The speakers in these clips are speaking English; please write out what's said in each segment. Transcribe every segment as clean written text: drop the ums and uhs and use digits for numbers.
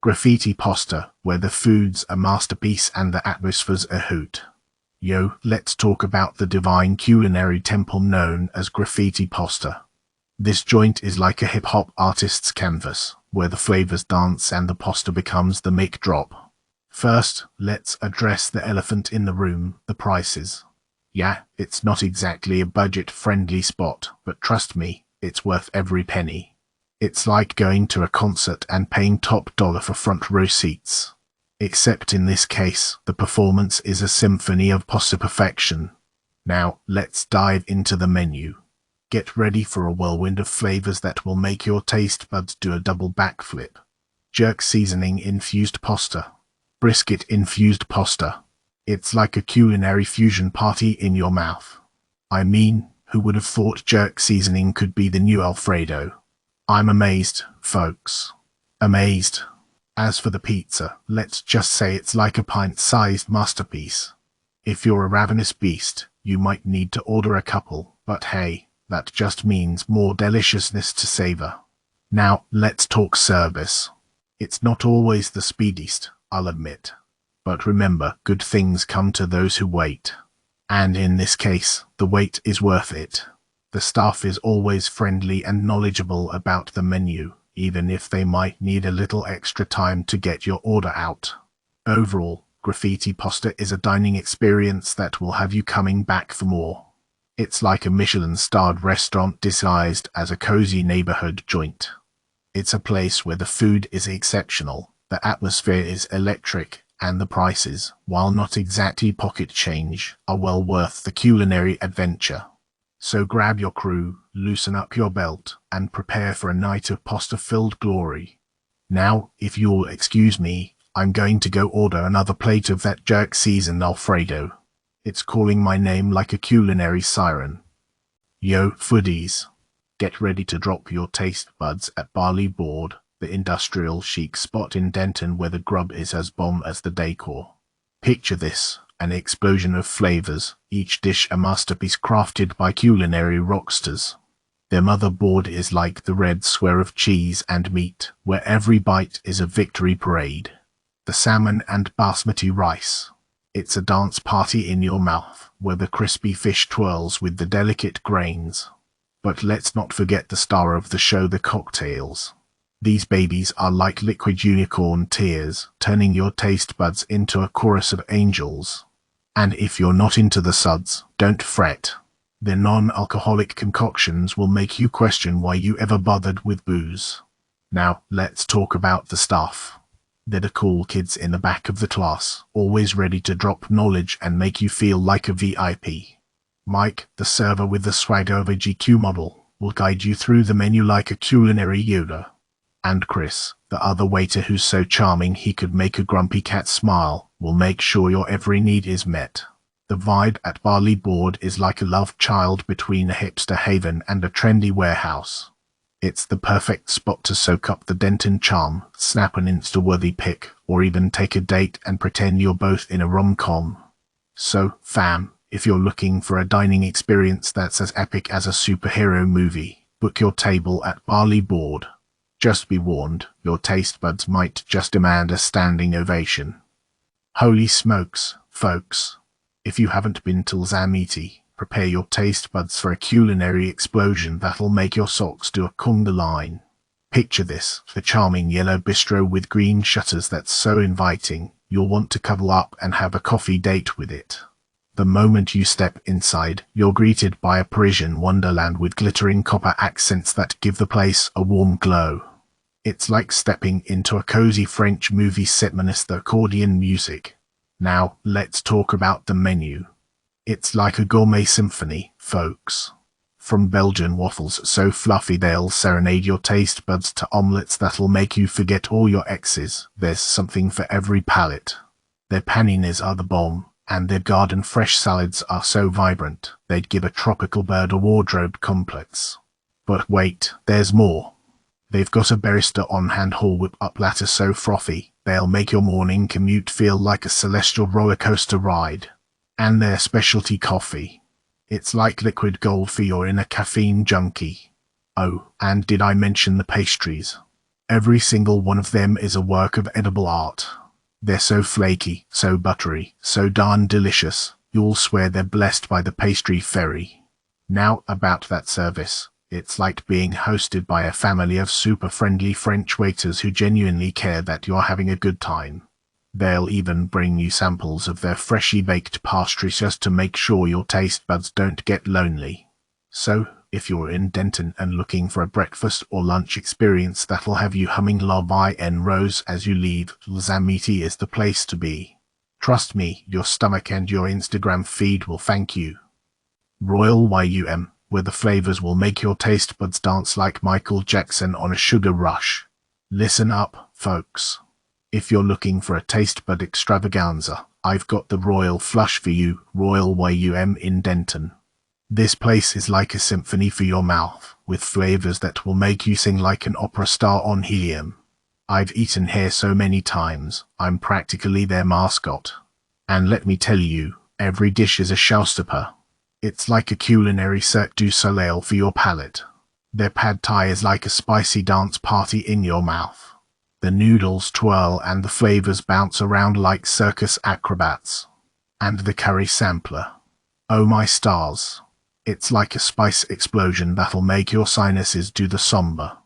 Graffiti pasta, where the food's a masterpiece and the atmosphere's a hoot. Yo, let's talk about the divine culinary temple known as graffiti pasta. This joint is like a hip-hop artist's canvas, where the flavors dance and the pasta becomes the mic drop. First, let's address the elephant in the room, the prices. Yeah, it's not exactly a budget-friendly spot, but trust me, it's worth every penny. It's like going to a concert and paying top dollar for front row seats. Except in this case, the performance is a symphony of pasta perfection. Now, let's dive into the menu. Get ready for a whirlwind of flavors that will make your taste buds do a double backflip. Jerk seasoning infused pasta. Brisket infused pasta. It's like a culinary fusion party in your mouth. I mean, who would have thought jerk seasoning could be the new Alfredo? I'm amazed, folks. Amazed. As for the pizza, let's just say it's like a pint-sized masterpiece. If you're a ravenous beast, you might need to order a couple, but hey, that just means more deliciousness to savor. Now, let's talk service. It's not always the speediest, I'll admit. But remember, good things come to those who wait. And in this case, the wait is worth it. The staff is always friendly and knowledgeable about the menu, even if they might need a little extra time to get your order out. Overall, graffiti pasta is a dining experience that will have you coming back for more. It's like a Michelin-starred restaurant disguised as a cozy neighborhood joint. It's a place where the food is exceptional, the atmosphere is electric, and the prices, while not exactly pocket change, are well worth the culinary adventure. So grab your crew, loosen up your belt, and prepare for a night of pasta-filled glory. Now, if you'll excuse me, I'm going to go order another plate of that jerk-seasoned Alfredo. It's calling my name like a culinary siren. Yo, foodies. Get ready to drop your taste buds at Barley Board, the industrial chic spot in Denton where the grub is as bomb as the decor. Picture this. An explosion of flavors, each dish a masterpiece crafted by culinary rockstars. Their motherboard is like the red square of cheese and meat, where every bite is a victory parade. The salmon and basmati rice. It's a dance party in your mouth, where the crispy fish twirls with the delicate grains. But let's not forget the star of the show, the cocktails. These babies are like liquid unicorn tears, turning your taste buds into a chorus of angels. And if you're not into the suds, don't fret. Their non-alcoholic concoctions will make you question why you ever bothered with booze. Now, let's talk about the staff. They're the cool kids in the back of the class, always ready to drop knowledge and make you feel like a VIP. Mike, the server with the swagger of a GQ model, will guide you through the menu like a culinary Yoda. And Chris, the other waiter who's so charming he could make a grumpy cat smile, will make sure your every need is met. The vibe at Barley Board is like a love child between a hipster haven and a trendy warehouse. It's the perfect spot to soak up the Denton charm, snap an Insta-worthy pic, or even take a date and pretend you're both in a rom-com. So, fam, if you're looking for a dining experience that's as epic as a superhero movie, book your table at Barley Board. Just be warned, your taste buds might just demand a standing ovation. Holy smokes, folks. If you haven't been to Zamiti, prepare your taste buds for a culinary explosion that'll make your socks do a conga line. Picture this, the charming yellow bistro with green shutters that's so inviting, you'll want to cuddle up and have a coffee date with it. The moment you step inside, you're greeted by a Parisian wonderland with glittering copper accents that give the place a warm glow. It's like stepping into a cozy French movie set minus the accordion music. Now, let's talk about the menu. It's like a gourmet symphony, folks. From Belgian waffles so fluffy they'll serenade your taste buds to omelettes that'll make you forget all your exes, there's something for every palate. Their paninis are the bomb, and their garden fresh salads are so vibrant, they'd give a tropical bird a wardrobe complex. But wait, there's more. They've got a barista on hand who'll whip up latte so frothy, they'll make your morning commute feel like a celestial roller coaster ride. And their specialty coffee. It's like liquid gold for your inner caffeine junkie. Oh, and did I mention the pastries? Every single one of them is a work of edible art. They're so flaky, so buttery, so darn delicious, you'll swear they're blessed by the pastry fairy. Now, about that service. It's like being hosted by a family of super friendly French waiters who genuinely care that you're having a good time. They'll even bring you samples of their freshly baked pastries just to make sure your taste buds don't get lonely. So, if you're in Denton and looking for a breakfast or lunch experience that'll have you humming La Vie en Rose as you leave, Zamiti is the place to be. Trust me, your stomach and your Instagram feed will thank you. Royal YUM, where the flavors will make your taste buds dance like Michael Jackson on a sugar rush. Listen up, folks. If you're looking for a taste bud extravaganza, I've got the Royal Flush for you, Royal YUM in Denton. This place is like a symphony for your mouth, with flavors that will make you sing like an opera star on helium. I've eaten here so many times, I'm practically their mascot. And let me tell you, every dish is a showstopper. It's like a culinary Cirque du Soleil for your palate. Their pad thai is like a spicy dance party in your mouth. The noodles twirl and the flavors bounce around like circus acrobats. And the curry sampler. Oh my stars. It's like a spice explosion that'll make your sinuses do the somber.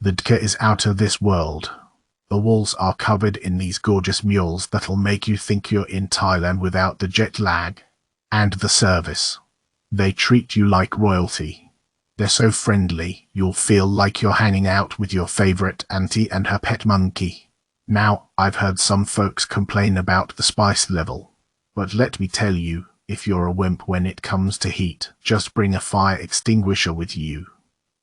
The dka is out of this world. The walls are covered in these gorgeous mules that'll make you think you're in Thailand without the jet lag. And the service. They treat you like royalty. They're so friendly, you'll feel like you're hanging out with your favorite auntie and her pet monkey. Now, I've heard some folks complain about the spice level. But let me tell you, if you're a wimp when it comes to heat, just bring a fire extinguisher with you.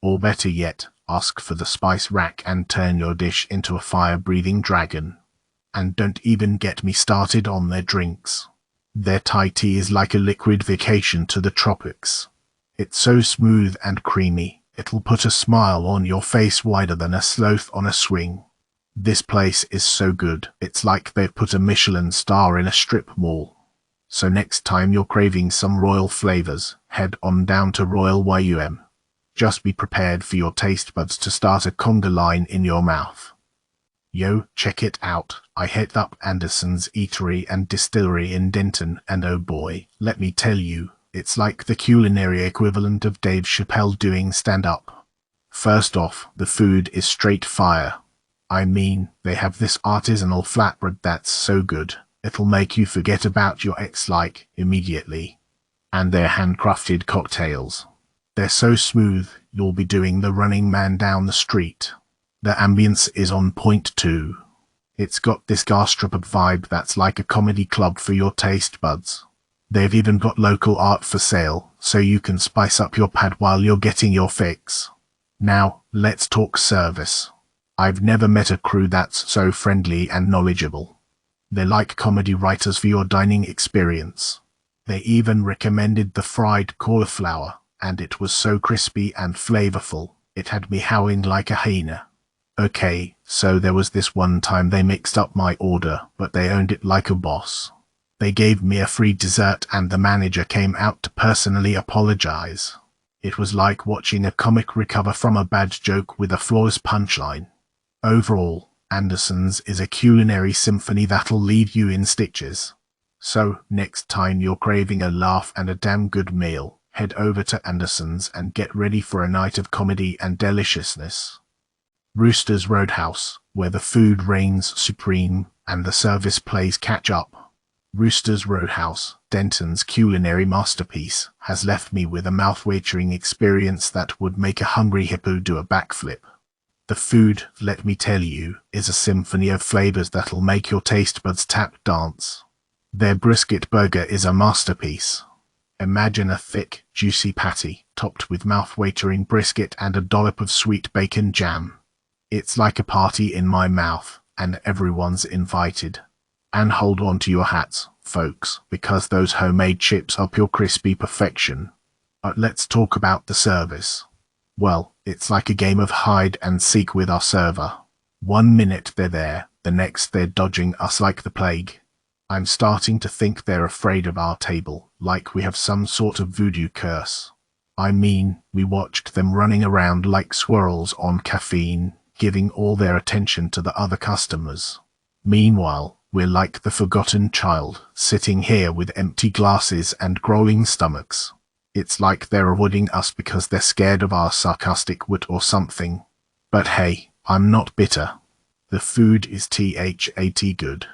Or better yet, ask for the spice rack and turn your dish into a fire-breathing dragon. And don't even get me started on their drinks. Their Thai tea is like a liquid vacation to the tropics. It's so smooth and creamy, it'll put a smile on your face wider than a sloth on a swing. This place is so good, it's like they've put a Michelin star in a strip mall. So next time you're craving some royal flavors, head on down to Royal YUM. Just be prepared for your taste buds to start a conga line in your mouth. Yo, check it out, I hit up Anderson's Eatery and Distillery in Denton, and oh boy, let me tell you, it's like the culinary equivalent of Dave Chappelle doing stand-up. First off, the food is straight fire. I mean, they have this artisanal flatbread that's so good, it'll make you forget about your ex immediately. And their handcrafted cocktails. They're so smooth, you'll be doing the Running Man down the street. The ambience is on point too. It's got this gastropub vibe that's like a comedy club for your taste buds. They've even got local art for sale, so you can spice up your pad while you're getting your fix. Now, let's talk service. I've never met a crew that's so friendly and knowledgeable. They're like comedy writers for your dining experience. They even recommended the fried cauliflower, and it was so crispy and flavorful, it had me howling like a hyena. Okay, so there was this one time they mixed up my order, but they owned it like a boss. They gave me a free dessert and the manager came out to personally apologize. It was like watching a comic recover from a bad joke with a flawless punchline. Overall, Anderson's is a culinary symphony that'll leave you in stitches. So, next time you're craving a laugh and a damn good meal, head over to Anderson's and get ready for a night of comedy and deliciousness. Rooster's Roadhouse, where the food reigns supreme and the service plays catch up. Rooster's Roadhouse, Denton's culinary masterpiece, has left me with a mouth-watering experience that would make a hungry hippo do a backflip. The food, let me tell you, is a symphony of flavors that'll make your taste buds tap dance. Their brisket burger is a masterpiece. Imagine a thick, juicy patty, topped with mouth-watering brisket and a dollop of sweet bacon jam. It's like a party in my mouth, and everyone's invited. And hold on to your hats, folks, because those homemade chips are pure crispy perfection. But let's talk about the service. Well, it's like a game of hide and seek with our server. 1 minute they're there, the next they're dodging us like the plague. I'm starting to think they're afraid of our table, like we have some sort of voodoo curse. I mean, we watched them running around like squirrels on caffeine, giving all their attention to the other customers. Meanwhile, we're like the forgotten child, sitting here with empty glasses and growling stomachs. It's like they're avoiding us because they're scared of our sarcastic wit or something. But hey, I'm not bitter. The food is THAT good.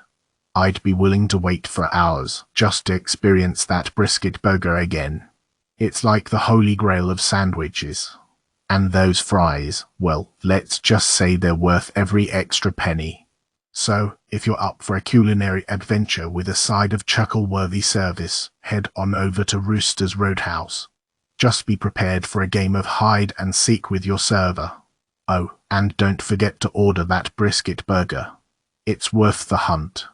I'd be willing to wait for hours just to experience that brisket burger again. It's like the holy grail of sandwiches. And those fries, well, let's just say they're worth every extra penny. So, if you're up for a culinary adventure with a side of chuckle-worthy service, head on over to Rooster's Roadhouse. Just be prepared for a game of hide and seek with your server. Oh, and don't forget to order that brisket burger. It's worth the hunt.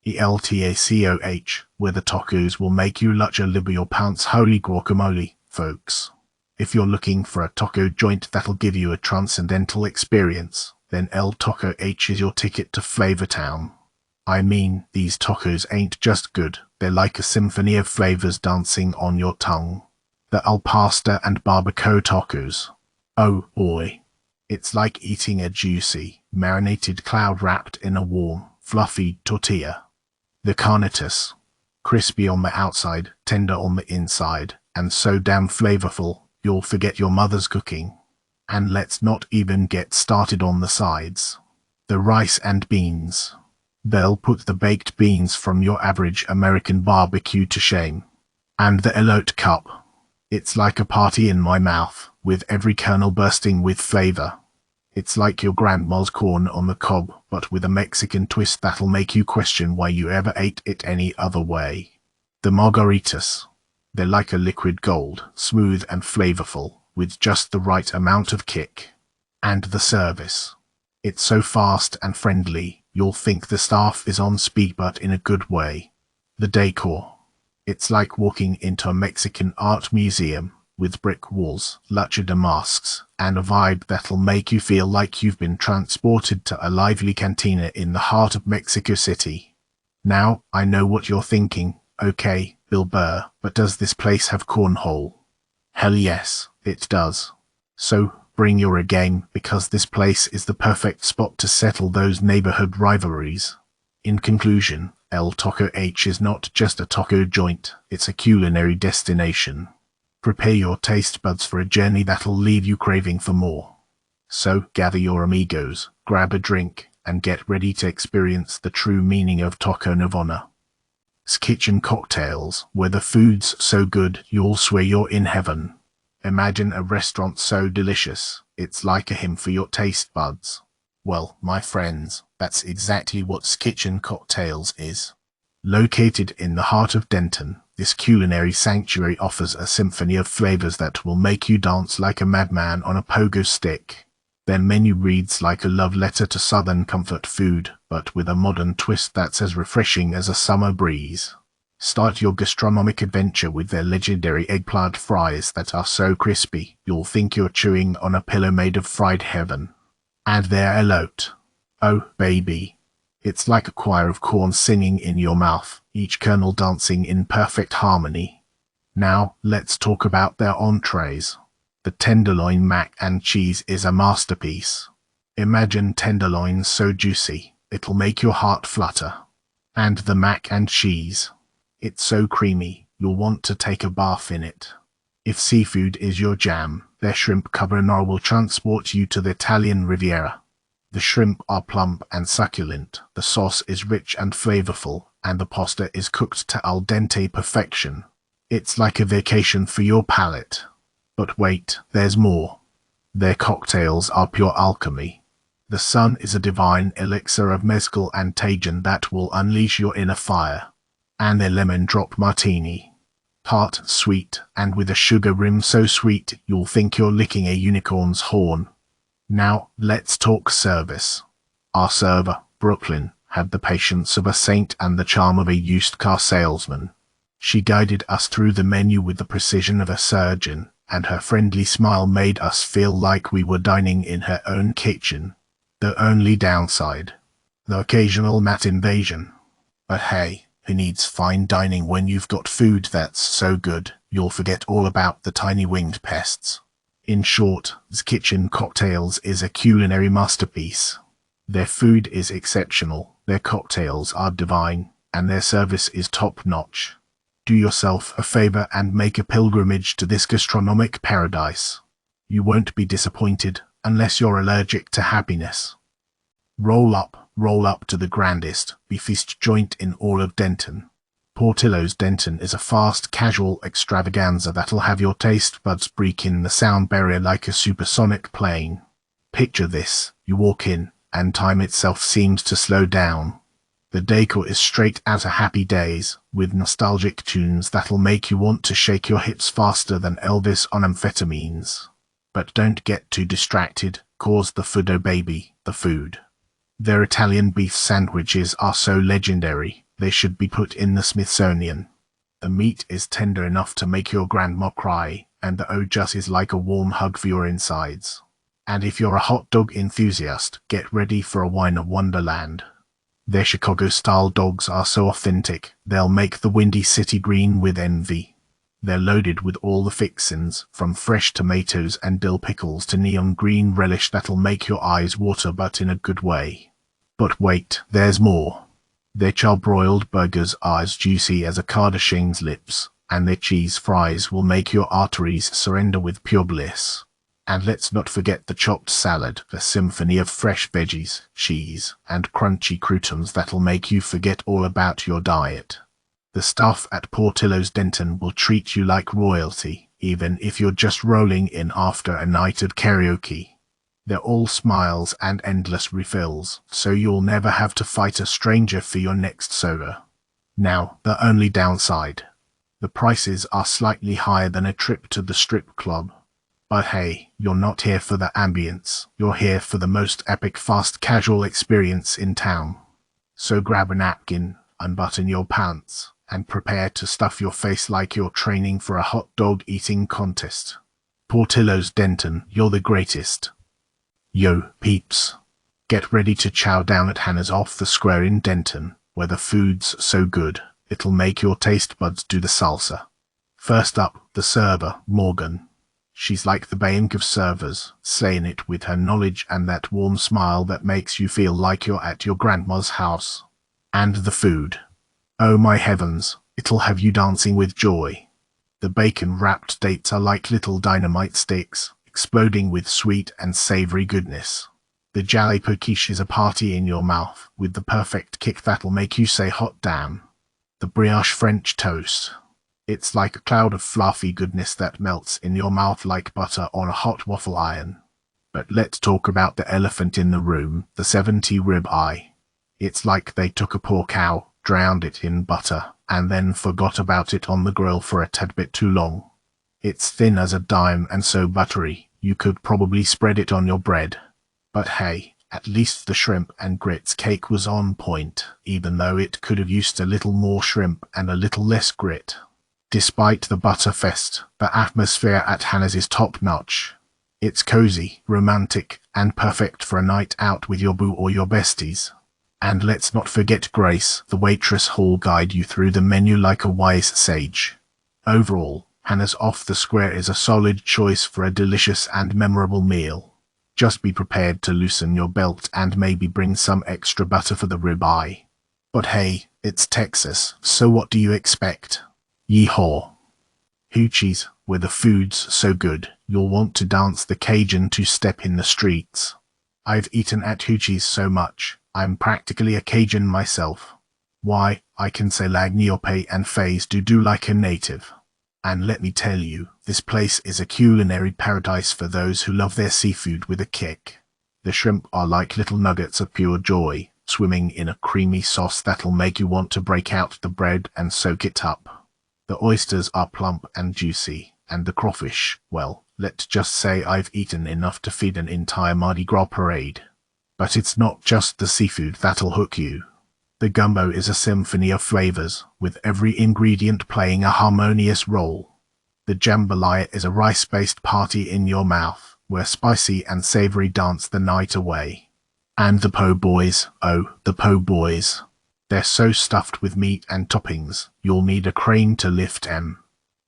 ELTACOH, where the tacos will make you lucha libre your pants. Holy guacamole, folks. If you're looking for a taco joint that'll give you a transcendental experience, then El Taco H is your ticket to Flavor Town. I mean, these tacos ain't just good, they're like a symphony of flavors dancing on your tongue. The al pastor and barbacoa tacos. Oh boy. It's like eating a juicy, marinated cloud wrapped in a warm, fluffy tortilla. The carnitas. Crispy on the outside, tender on the inside, and so damn flavorful, you'll forget your mother's cooking. And let's not even get started on the sides. The rice and beans. They'll put the baked beans from your average American barbecue to shame. And the elote cup. It's like a party in my mouth, with every kernel bursting with flavor. It's like your grandma's corn on the cob, but with a Mexican twist that'll make you question why you ever ate it any other way. The margaritas. They're like a liquid gold, smooth and flavorful, with just the right amount of kick. And the service. It's so fast and friendly, you'll think the staff is on speed, but in a good way. The decor. It's like walking into a Mexican art museum, with brick walls, luchador masks, and a vibe that'll make you feel like you've been transported to a lively cantina in the heart of Mexico City. Now, I know what you're thinking. Okay, Bill Burr, but does this place have cornhole? Hell yes, it does. So, bring your A game, because this place is the perfect spot to settle those neighborhood rivalries. In conclusion, El Taco H is not just a taco joint, it's a culinary destination. Prepare your taste buds for a journey that'll leave you craving for more. So, gather your amigos, grab a drink, and get ready to experience the true meaning of Taco Nirvana. Kitchen cocktails, where the food's so good you'll swear you're in heaven. Imagine a restaurant so delicious, it's like a hymn for your taste buds. Well, my friends, that's exactly what Kitchen Cocktails is. Located in the heart of Denton, this culinary sanctuary offers a symphony of flavors that will make you dance like a madman on a pogo stick. Their menu reads like a love letter to southern comfort food, but with a modern twist that's as refreshing as a summer breeze. Start your gastronomic adventure with their legendary eggplant fries that are so crispy, you'll think you're chewing on a pillow made of fried heaven. And their elote. Oh, baby. It's like a choir of corn singing in your mouth, each kernel dancing in perfect harmony. Now, let's talk about their entrees. The tenderloin mac and cheese is a masterpiece. Imagine tenderloins so juicy, it'll make your heart flutter. And the mac and cheese. It's so creamy, you'll want to take a bath in it. If seafood is your jam, their shrimp carbonara will transport you to the Italian Riviera. The shrimp are plump and succulent, the sauce is rich and flavorful, and the pasta is cooked to al dente perfection. It's like a vacation for your palate. But wait, there's more. Their cocktails are pure alchemy. The sun is a divine elixir of mezcal and tajin that will unleash your inner fire. And their lemon drop martini. Tart, sweet, and with a sugar rim so sweet you'll think you're licking a unicorn's horn. Now, let's talk service. Our server, Brooklyn, had the patience of a saint and the charm of a used car salesman. She guided us through the menu with the precision of a surgeon, and her friendly smile made us feel like we were dining in her own kitchen. The only downside: the occasional mat invasion. But hey, who needs fine dining when you've got food that's so good, you'll forget all about the tiny winged pests. In short, the kitchen cocktails is a culinary masterpiece. Their food is exceptional, their cocktails are divine, and their service is top-notch. Do yourself a favor and make a pilgrimage to this gastronomic paradise. You won't be disappointed, unless you're allergic to happiness. Roll up to the grandest beef-feast joint in all of Denton. Portillo's Denton is a fast, casual extravaganza that'll have your taste buds breaking the sound barrier like a supersonic plane. Picture this, you walk in, and time itself seems to slow down. The decor is straight outta Happy Days, with nostalgic tunes that'll make you want to shake your hips faster than Elvis on amphetamines. But don't get too distracted, cause the food, oh baby, the food. Their Italian beef sandwiches are so legendary, they should be put in the Smithsonian. The meat is tender enough to make your grandma cry, and the O-Jus is like a warm hug for your insides. And if you're a hot dog enthusiast, get ready for a wine of wonderland. Their Chicago-style dogs are so authentic, they'll make the Windy City green with envy. They're loaded with all the fixins, from fresh tomatoes and dill pickles to neon green relish that'll make your eyes water, but in a good way. But wait, there's more. Their charbroiled burgers are as juicy as a Kardashian's lips, and their cheese fries will make your arteries surrender with pure bliss. And let's not forget the chopped salad, the symphony of fresh veggies, cheese, and crunchy croutons that'll make you forget all about your diet. The staff at Portillo's Denton will treat you like royalty, even if you're just rolling in after a night of karaoke. They're all smiles and endless refills, so you'll never have to fight a stranger for your next soda. Now, the only downside. The prices are slightly higher than a trip to the strip club. But hey, you're not here for the ambience, you're here for the most epic fast casual experience in town. So grab a napkin, unbutton your pants, and prepare to stuff your face like you're training for a hot dog eating contest. Portillo's Denton, you're the greatest. Yo, peeps. Get ready to chow down at Hannah's off the square in Denton, where the food's so good, it'll make your taste buds do the salsa. First up, the server, Morgan. She's like the bank of servers, slaying it with her knowledge and that warm smile that makes you feel like you're at your grandma's house. And the food. Oh my heavens, it'll have you dancing with joy. The bacon-wrapped dates are like little dynamite sticks, exploding with sweet and savory goodness. The jalapeño quiche is a party in your mouth, with the perfect kick that'll make you say hot damn. The brioche French toast. It's like a cloud of fluffy goodness that melts in your mouth like butter on a hot waffle iron. But let's talk about the elephant in the room, the 70 rib eye. It's like they took a poor cow, drowned it in butter, and then forgot about it on the grill for a tad bit too long. It's thin as a dime and so buttery, you could probably spread it on your bread. But hey, at least the shrimp and grits cake was on point, even though it could have used a little more shrimp and a little less grit. Despite the butterfest, the atmosphere at Hannah's is top-notch. It's cozy, romantic, and perfect for a night out with your boo or your besties. And let's not forget Grace, the waitress who'll guide you through the menu like a wise sage. Overall, Hannah's Off the Square is a solid choice for a delicious and memorable meal. Just be prepared to loosen your belt and maybe bring some extra butter for the ribeye. But hey, it's Texas, so what do you expect? Yeehaw! Hoochie's, where the food's so good, you'll want to dance the Cajun two-step in the streets. I've eaten at Hoochie's so much, I'm practically a Cajun myself. Why, I can say Lagniope and Faze do like a native. And let me tell you, this place is a culinary paradise for those who love their seafood with a kick. The shrimp are like little nuggets of pure joy, swimming in a creamy sauce that'll make you want to break out the bread and soak it up. The oysters are plump and juicy, and the crawfish, well, let's just say I've eaten enough to feed an entire Mardi Gras parade. But it's not just the seafood that'll hook you. The gumbo is a symphony of flavors, with every ingredient playing a harmonious role. The jambalaya is a rice-based party in your mouth, where spicy and savory dance the night away. And the po' boys, oh, the po' boys. They're so stuffed with meat and toppings, you'll need a crane to lift 'em.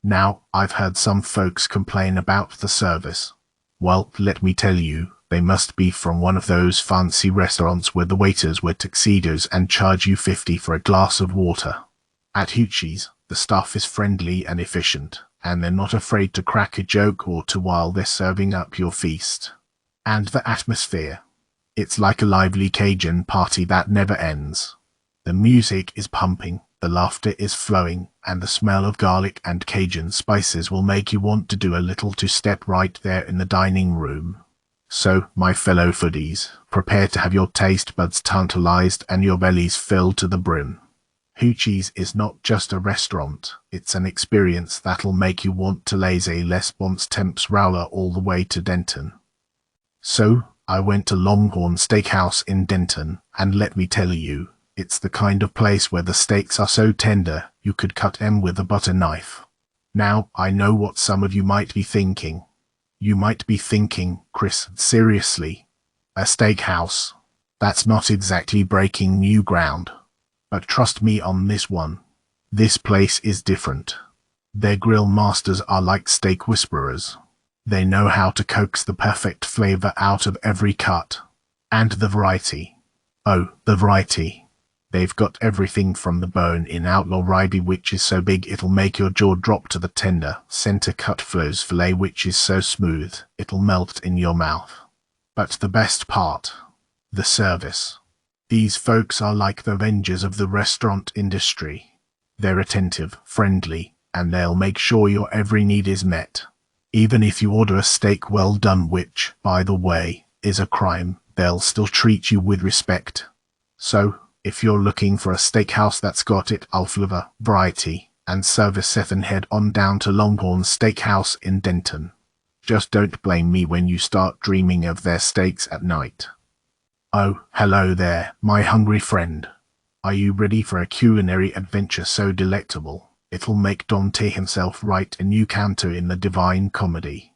Now, I've heard some folks complain about the service, Well, let me tell you, they must be from one of those fancy restaurants where the waiters wear tuxedos and charge you 50 for a glass of water. At Hoochie's, the staff is friendly and efficient, and they're not afraid to crack a joke or two while they're serving up your feast. And the atmosphere. It's like a lively Cajun party that never ends. The music is pumping, the laughter is flowing, and the smell of garlic and Cajun spices will make you want to do a little two-step right there in the dining room. So, my fellow foodies, prepare to have your taste buds tantalized and your bellies filled to the brim. Hoochie's is not just a restaurant, it's an experience that'll make you want to laissez les bons temps rouler all the way to Denton. So, I went to Longhorn Steakhouse in Denton, and let me tell you, it's the kind of place where the steaks are so tender, you could cut them with a butter knife. Now, I know what some of you might be thinking. You might be thinking, Chris, seriously? A steakhouse? That's not exactly breaking new ground. But trust me on this one. This place is different. Their grill masters are like steak whisperers. They know how to coax the perfect flavor out of every cut. And the variety. Oh, the variety. They've got everything from the bone-in outlaw ribeye, which is so big it'll make your jaw drop, to the tender, center-cut Flo's filet, which is so smooth it'll melt in your mouth. But the best part, the service. These folks are like the Avengers of the restaurant industry. They're attentive, friendly, and they'll make sure your every need is met. Even if you order a steak well done, which, by the way, is a crime, they'll still treat you with respect. So, if you're looking for a steakhouse that's got it all flavor, variety, and service, then head on down to Longhorn Steakhouse in Denton. Just don't blame me when you start dreaming of their steaks at night. Oh, hello there, my hungry friend. Are you ready for a culinary adventure so delectable, it'll make Dante himself write a new canto in the Divine Comedy?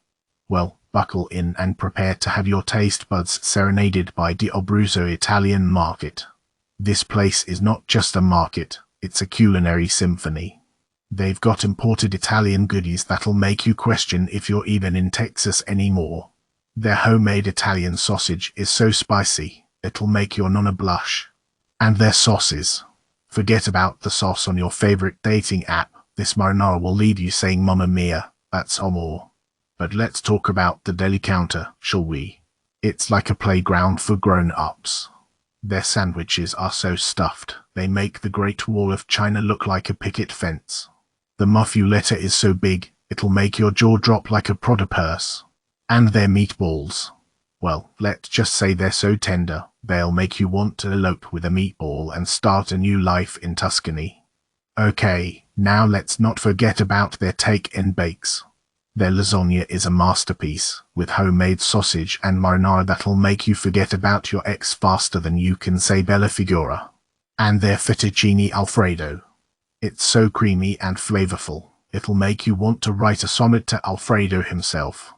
Well, buckle in and prepare to have your taste buds serenaded by D'Abruzzo Italian Market. This place is not just a market, it's a culinary symphony. They've got imported Italian goodies that'll make you question if you're even in Texas anymore. Their homemade Italian sausage is so spicy, it'll make your nonna blush. And their sauces. Forget about the sauce on your favorite dating app, this marinara will leave you saying Mamma Mia, that's more. But let's talk about the deli counter, shall we? It's like a playground for grown-ups. Their sandwiches are so stuffed, they make the Great Wall of China look like a picket fence. The muffuletta is so big, it'll make your jaw drop like a Prada purse. And their meatballs. Well, let's just say they're so tender, they'll make you want to elope with a meatball and start a new life in Tuscany. Okay, now let's not forget about their take and bakes. Their lasagna is a masterpiece, with homemade sausage and marinara that'll make you forget about your ex faster than you can say Bella Figura. And their fettuccine Alfredo. It's so creamy and flavorful, it'll make you want to write a sonnet to Alfredo himself.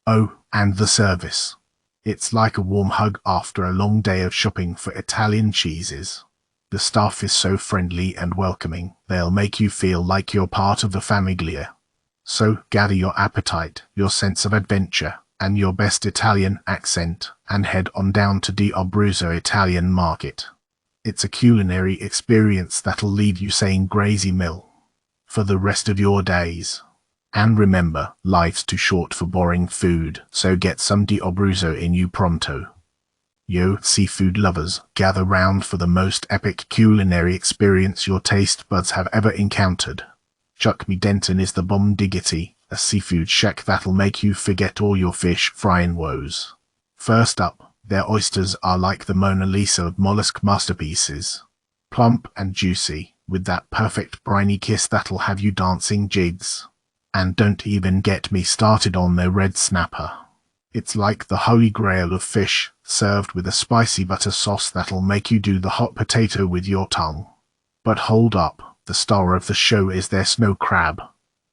Oh, and the service. It's like a warm hug after a long day of shopping for Italian cheeses. The staff is so friendly and welcoming, they'll make you feel like you're part of the famiglia. So gather your appetite, your sense of adventure, and your best Italian accent, and head on down to D'Abruzzo Italian Market. It's a culinary experience that'll leave you saying Grazie Mill for the rest of your days. And remember, life's too short for boring food, so get some D'Abruzzo in you pronto. Yo, seafood lovers, gather round for the most epic culinary experience your taste buds have ever encountered. Chuck Me Denton is the bomb diggity, a seafood shack that'll make you forget all your fish frying woes. First up, their oysters are like the Mona Lisa of mollusk masterpieces. Plump and juicy, with that perfect briny kiss that'll have you dancing jigs. And don't even get me started on their red snapper. It's like the holy grail of fish, served with a spicy butter sauce that'll make you do the hot potato with your tongue. But hold up, the star of the show is their snow crab.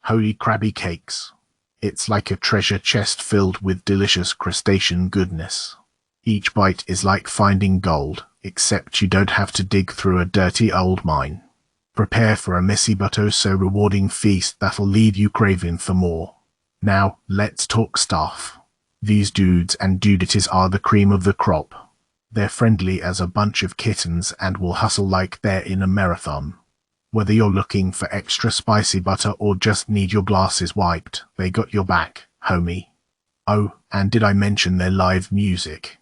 Holy crabby cakes. It's like a treasure chest filled with delicious crustacean goodness. Each bite is like finding gold, except you don't have to dig through a dirty old mine. Prepare for a messy but oh so rewarding feast that'll leave you craving for more. Now, let's talk staff. These dudes and dudettes are the cream of the crop. They're friendly as a bunch of kittens and will hustle like they're in a marathon. Whether you're looking for extra spicy butter or just need your glasses wiped, they got your back, homie. Oh, and did I mention their live music?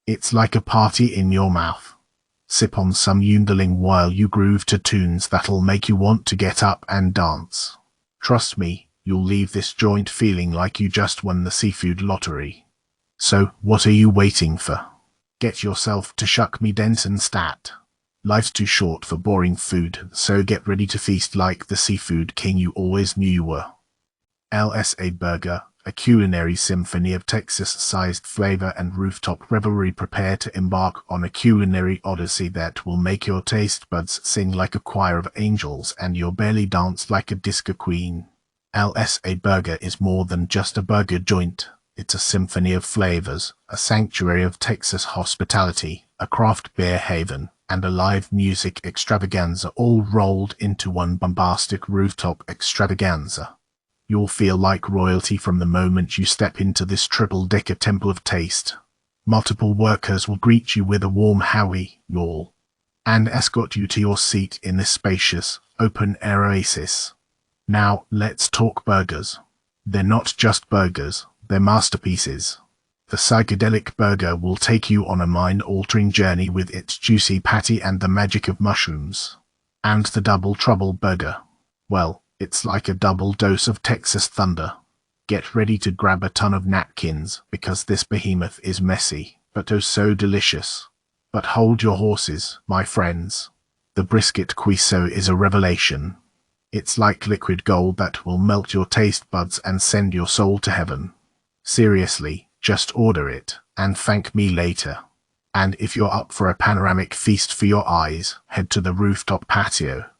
It's like a party in your mouth. Sip on some yodeling while you groove to tunes that'll make you want to get up and dance. Trust me, you'll leave this joint feeling like you just won the seafood lottery. So, what are you waiting for? Get yourself to Shuck Me Denton stat. Life's too short for boring food, so get ready to feast like the seafood king you always knew you were. LSA Burger, a culinary symphony of Texas-sized flavor and rooftop revelry. Prepare to embark on a culinary odyssey that will make your taste buds sing like a choir of angels and your belly dance like a disco queen. LSA Burger is more than just a burger joint. It's a symphony of flavors, a sanctuary of Texas hospitality, a craft beer haven, and a live music extravaganza all rolled into one bombastic rooftop extravaganza. You'll feel like royalty from the moment you step into this triple-decker temple of taste. Multiple workers will greet you with a warm howdy, y'all, and escort you to your seat in this spacious, open-air oasis. Now, let's talk burgers. They're not just burgers, they're masterpieces. The psychedelic burger will take you on a mind-altering journey with its juicy patty and the magic of mushrooms. And the Double Trouble Burger. Well, it's like a double dose of Texas thunder. Get ready to grab a ton of napkins, because this behemoth is messy, but oh so delicious. But hold your horses, my friends. The brisket cuisseau is a revelation. It's like liquid gold that will melt your taste buds and send your soul to heaven. Seriously, just order it, and thank me later. And if you're up for a panoramic feast for your eyes, head to the rooftop patio.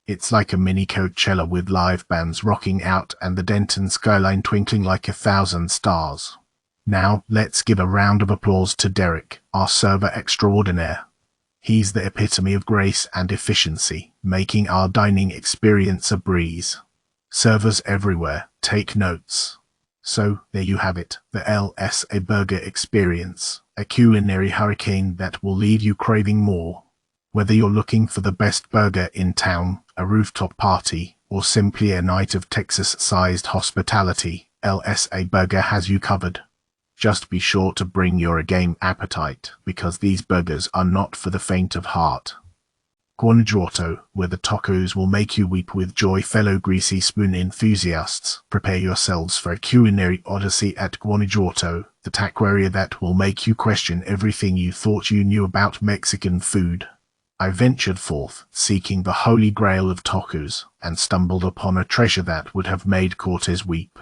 It's like a mini Coachella with live bands rocking out and the Denton skyline twinkling like 1,000 stars. Now, let's give a round of applause to Derek, our server extraordinaire. He's the epitome of grace and efficiency, making our dining experience a breeze. Servers everywhere, take notes. So, there you have it, the LSA Burger experience, a culinary hurricane that will leave you craving more. Whether you're looking for the best burger in town, a rooftop party, or simply a night of Texas-sized hospitality, LSA Burger has you covered. Just be sure to bring your A-game appetite, because these burgers are not for the faint of heart. Guanajuato, where the tacos will make you weep with joy. Fellow greasy spoon enthusiasts, prepare yourselves for a culinary odyssey at Guanajuato, the taco area that will make you question everything you thought you knew about Mexican food. I ventured forth, seeking the holy grail of tacos, and stumbled upon a treasure that would have made Cortez weep.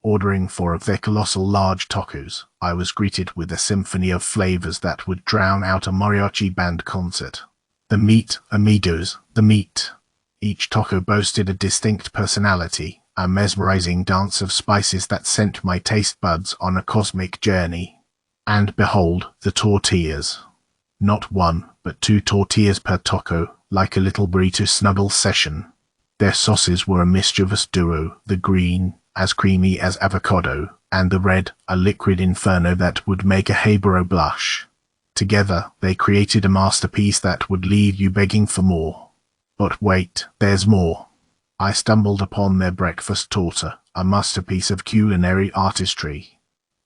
Ordering 4 of their colossal large tacos, I was greeted with a symphony of flavors that would drown out a mariachi band concert. The meat, amigos, the meat. Each taco boasted a distinct personality, a mesmerizing dance of spices that sent my taste buds on a cosmic journey. And behold, the tortillas. Not 1, but 2 tortillas per taco, like a little burrito snuggle session. Their sauces were a mischievous duo, the green, as creamy as avocado, and the red, a liquid inferno that would make a Hebrew blush. Together, they created a masterpiece that would leave you begging for more. But wait, there's more. I stumbled upon their breakfast torta, a masterpiece of culinary artistry.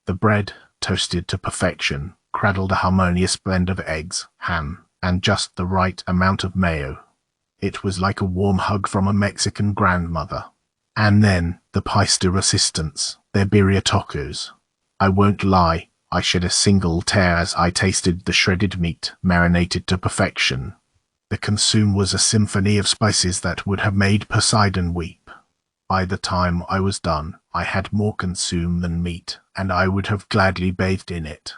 The bread, toasted to perfection, cradled a harmonious blend of eggs, ham, and just the right amount of mayo. It was like a warm hug from a Mexican grandmother. And then, the piece de resistance, their birria tacos. I won't lie, I shed a single tear as I tasted the shredded meat, marinated to perfection. The consume was a symphony of spices that would have made Poseidon weep. By the time I was done, I had more consume than meat, and I would have gladly bathed in it.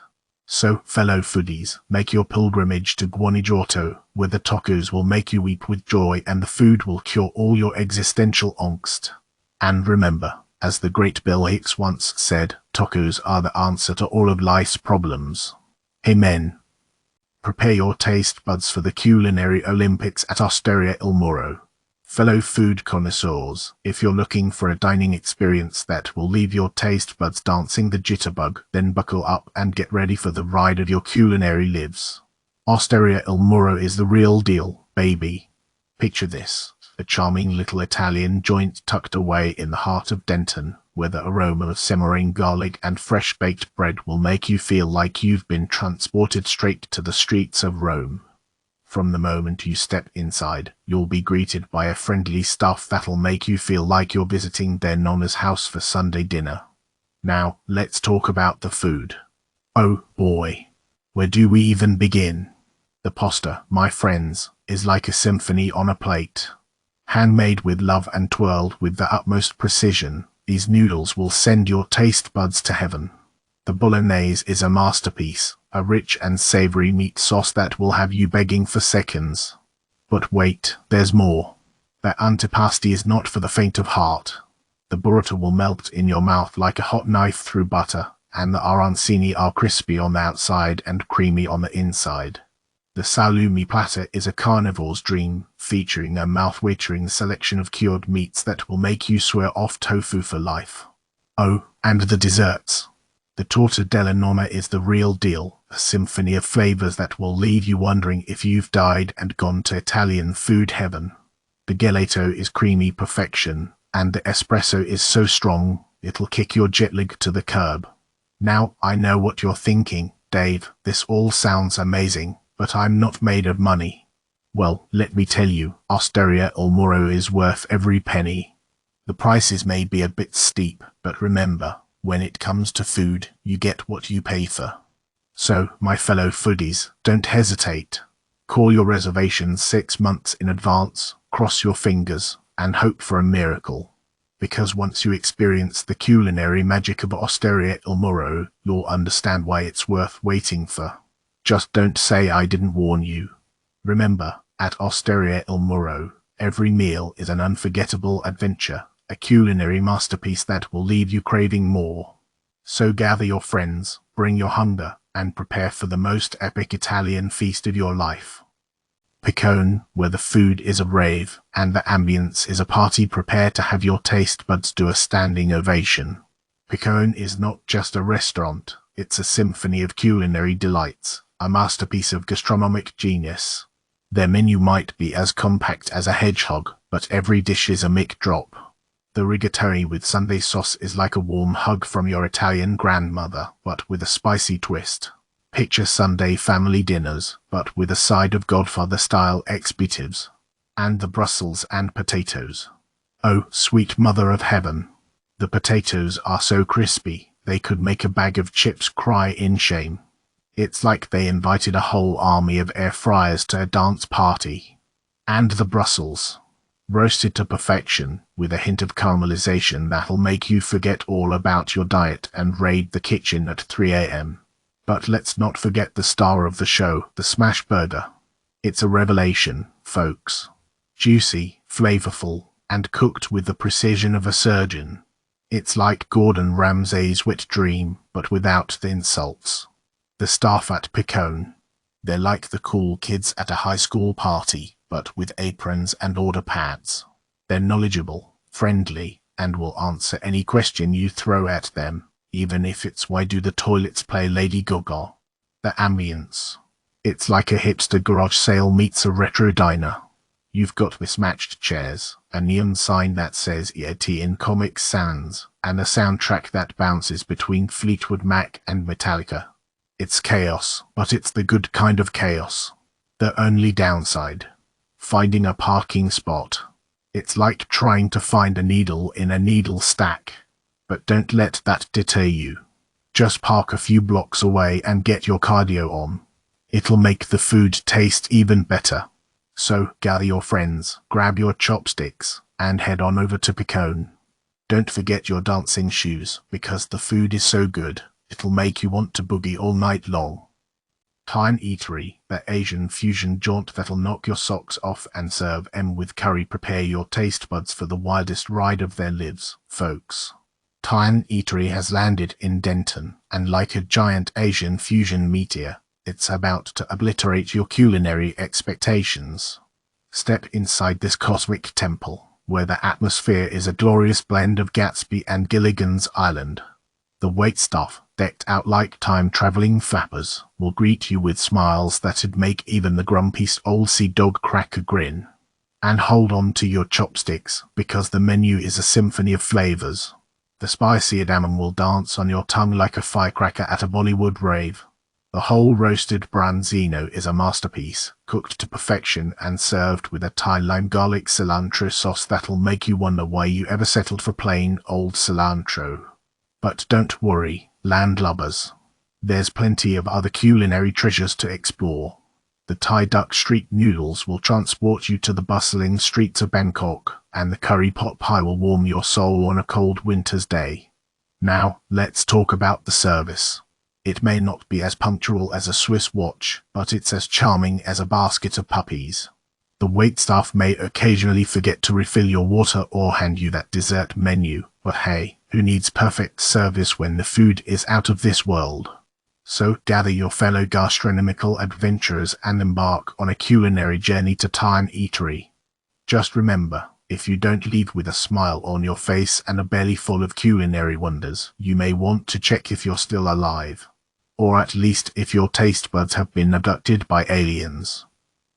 So, fellow foodies, make your pilgrimage to Guanajuato, where the tacos will make you weep with joy and the food will cure all your existential angst. And remember, as the great Bill Hicks once said, tacos are the answer to all of life's problems. Amen. Prepare your taste buds for the culinary Olympics at Osteria El Moro. Fellow food connoisseurs, if you're looking for a dining experience that will leave your taste buds dancing the jitterbug, then buckle up and get ready for the ride of your culinary lives. Osteria Il Muro is the real deal, baby. Picture this, a charming little Italian joint tucked away in the heart of Denton, where the aroma of simmering garlic and fresh-baked bread will make you feel like you've been transported straight to the streets of Rome. From the moment you step inside, you'll be greeted by a friendly staff that'll make you feel like you're visiting their nonna's house for Sunday dinner. Now, let's talk about the food. Oh boy, where do we even begin? The pasta, my friends, is like a symphony on a plate. Handmade with love and twirled with the utmost precision, these noodles will send your taste buds to heaven. The bolognese is a masterpiece, a rich and savory meat sauce that will have you begging for seconds. But wait, there's more. That antipasti is not for the faint of heart. The burrata will melt in your mouth like a hot knife through butter, and the arancini are crispy on the outside and creamy on the inside. The salumi platter is a carnivore's dream, featuring a mouth-watering selection of cured meats that will make you swear off tofu for life. Oh, and the desserts. The torta della nonna is the real deal, a symphony of flavors that will leave you wondering if you've died and gone to Italian food heaven. The gelato is creamy perfection, and the espresso is so strong, it'll kick your jet lag to the curb. Now, I know what you're thinking, Dave, this all sounds amazing, but I'm not made of money. Well, let me tell you, Osteria Il Muro is worth every penny. The prices may be a bit steep, but remember, when it comes to food, you get what you pay for. So, my fellow foodies, don't hesitate. Call your reservations 6 months in advance, cross your fingers, and hope for a miracle. Because once you experience the culinary magic of Osteria Il Muro, you'll understand why it's worth waiting for. Just don't say I didn't warn you. Remember, at Osteria Il Muro, every meal is an unforgettable adventure, a culinary masterpiece that will leave you craving more. So gather your friends, bring your hunger, and prepare for the most epic Italian feast of your life. Piccone, where the food is a rave, and the ambience is a party, prepare to have your taste buds do a standing ovation. Piccone is not just a restaurant, it's a symphony of culinary delights, a masterpiece of gastronomic genius. Their menu might be as compact as a hedgehog, but every dish is a mic drop. The rigatoni with Sunday sauce is like a warm hug from your Italian grandmother, but with a spicy twist. Picture Sunday family dinners, but with a side of Godfather-style expletives. And the Brussels and potatoes. Oh, sweet mother of heaven. The potatoes are so crispy, they could make a bag of chips cry in shame. It's like they invited a whole army of air fryers to a dance party. And the Brussels. Roasted to perfection, with a hint of caramelization that'll make you forget all about your diet and raid the kitchen at 3 a.m. But let's not forget the star of the show, the smash burger. It's a revelation, folks. Juicy, flavorful, and cooked with the precision of a surgeon. It's like Gordon Ramsay's wet dream, but without the insults. The staff at Piccone. They're like the cool kids at a high school party, but with aprons and order pads. They're knowledgeable, friendly, and will answer any question you throw at them, even if it's why do the toilets play Lady Gaga. The ambience. It's like a hipster garage sale meets a retro diner. You've got mismatched chairs, a neon sign that says ET in Comic Sans, and a soundtrack that bounces between Fleetwood Mac and Metallica. It's chaos, but it's the good kind of chaos. The only downside. Finding a parking spot. It's like trying to find a needle in a needle stack. But don't let that deter you. Just park a few blocks away and get your cardio on. It'll make the food taste even better. So gather your friends, grab your chopsticks, and head on over to Piccone. Don't forget your dancing shoes, because the food is so good, it'll make you want to boogie all night long. Thai Eatery, the Asian fusion jaunt that'll knock your socks off and serve M with curry. Prepare your taste buds for the wildest ride of their lives, folks. Thai Eatery has landed in Denton, and like a giant Asian fusion meteor, it's about to obliterate your culinary expectations. Step inside this cosmic temple, where the atmosphere is a glorious blend of Gatsby and Gilligan's Island. The waitstaff, decked out like time-traveling flappers, will greet you with smiles that'd make even the grumpiest old sea dog crack a grin. And hold on to your chopsticks, because the menu is a symphony of flavors. The spicy edamame will dance on your tongue like a firecracker at a Bollywood rave. The whole roasted branzino is a masterpiece, cooked to perfection and served with a Thai lime garlic cilantro sauce that'll make you wonder why you ever settled for plain old cilantro. But don't worry, landlubbers. There's plenty of other culinary treasures to explore. The Thai duck street noodles will transport you to the bustling streets of Bangkok, and the curry pot pie will warm your soul on a cold winter's day. Now, let's talk about the service. It may not be as punctual as a Swiss watch, but it's as charming as a basket of puppies. The waitstaff may occasionally forget to refill your water or hand you that dessert menu, but hey, who needs perfect service when the food is out of this world? So gather your fellow gastronomical adventurers and embark on a culinary journey to Thai eatery. Just remember, if you don't leave with a smile on your face and a belly full of culinary wonders, you may want to check if you're still alive. Or at least if your taste buds have been abducted by aliens.